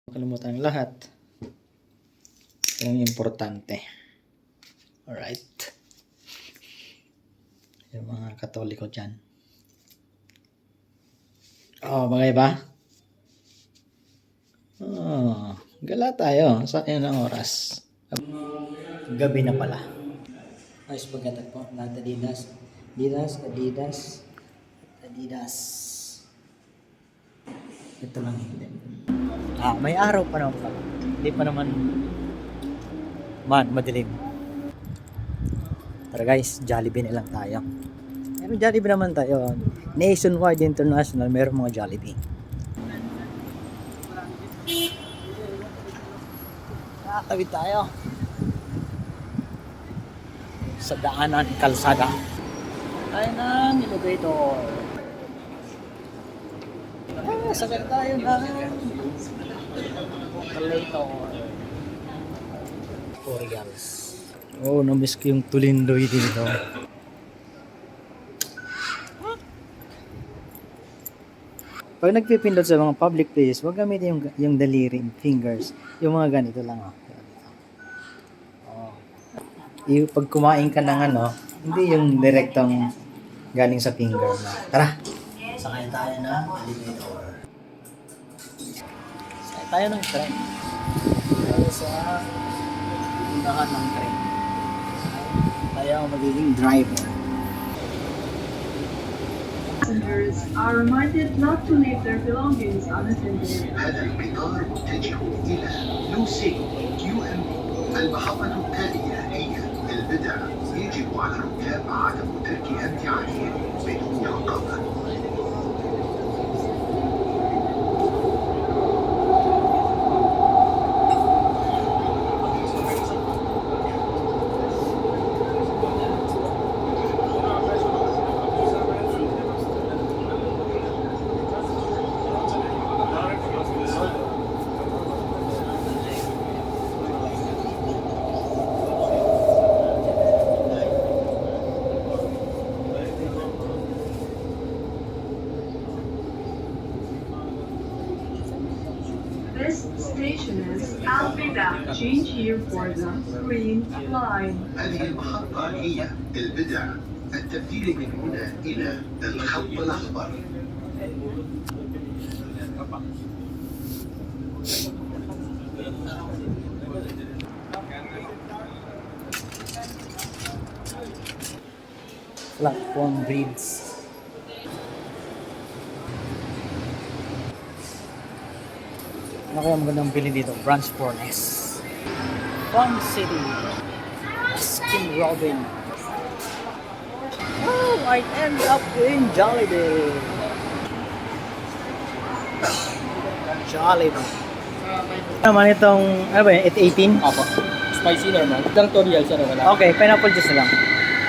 Kalimutan ng lahat. Yung importante. Alright. Yung mga Katoliko dyan. Oh, bagay ba? Oh, gala tayo. Sa yun ang oras. Gabi na pala. Ayos pagkatag po. Lahat Adidas. Adidas. Ito lang hindi. May araw pa naman pala. Hindi pa naman madilim. Tara guys, Jollibee na lang tayo. Pero Jollibee naman tayo. Nationwide, international, meron mga Jollibee. Nakatawid tayo sa daanan, kalsada. Tayo ng elevator. Sakay tayo ng elevator. Tutorials. Oh, namiss ko yung tulindoy dito. Pag nagpipindot sa mga public places, huwag gamitin yung daliri, fingers. Yung mga ganito lang. Pag kumain ka ng hindi yung direktong galing sa finger na. Tara! Sakay tayo ng elevator. Sakay tayo ng train. Tayo sa unahan ng train. Tayo ang magiging driver. Passengers are reminded not to leave their belongings unattended. هذا القطار متجه إلى لوسي QM. المحطة التالية هي البدع. يجب على الركاب عدم ترك أمتعتهم بدون رقابة. This station is Al-Bida. Change here for the green line. هذه المحطة هي البدع. التبديل من هنا إلى الخط الأخضر. Platform bridge. Ano kaya magandang bilhin dito? Branch Furnace. Fun City. Skin Robin. Oh, I end up in Jollibee. Jollibee. Naman itong, ano ba yun? 818? Apo. Spicy normal. Ilang tutorial siya wala. Okay, pineapple juice na lang.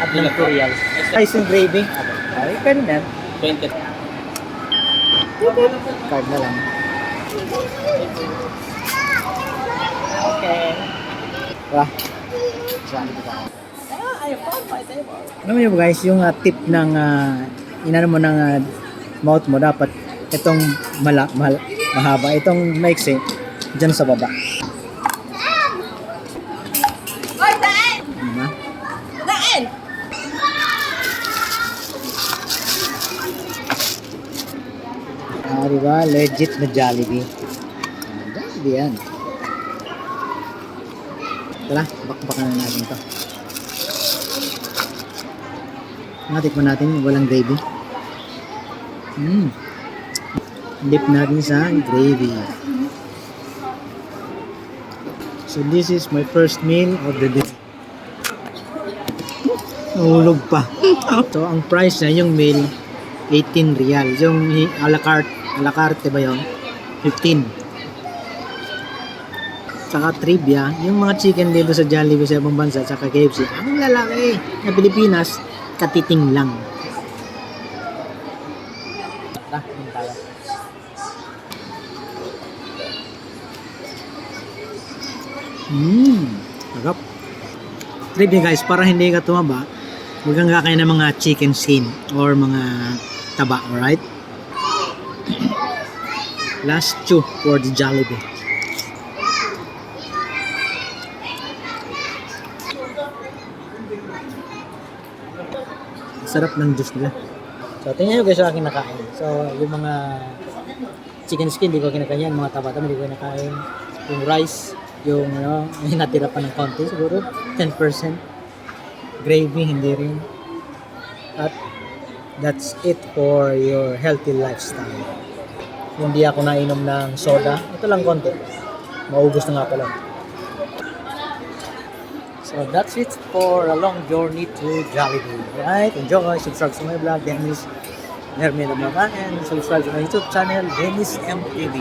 At ng tutorial. Rice and gravy. Ay, pwede na. 20. Card na lang. Okay. Tara. Jollibee tayo. Alam mo guys, yung tip ng inano mo ng mouth mo, dapat itong mahaba, itong maiksi dyan sa baba. Diba? Diba? Legit na Jollibee. Jollibee yan. Tara, bakbakan na natin to. Natikman natin, walang gravy. Dip natin sa gravy. So this is my first meal of the day. Nahulog pa. So ang price na yung meal 18 real. Yung a la carte ba yun? 15. Saka trivia, yung mga chicken dito sa Jollibee sa ibang bansa, saka KFC, ang lalaki na Pilipinas, katiting lang. Tara, yun tayo. Sarap. Trivia guys, para hindi ka tumaba, huwag kang kakain ng mga chicken skin or mga taba, alright? Last two for the Jollibee. Sarap ng juice nila. So, tingnan nyo guys sa aking nakain. So, yung mga chicken skin, di ko kinakain yan. Mga taba-taba, di ko kinakain. Yung rice, yung natira pa ng konti, siguro 10%. Gravy, hindi rin. At that's it for your healthy lifestyle. Hindi ako nainom ng soda. Ito lang konti. Maubos na nga pala. So that's it for a long journey to Jollibee. Right? Enjoy, subscribe to my vlog, Dennis Nermina Mama, and subscribe to my YouTube channel, Dennis MTV.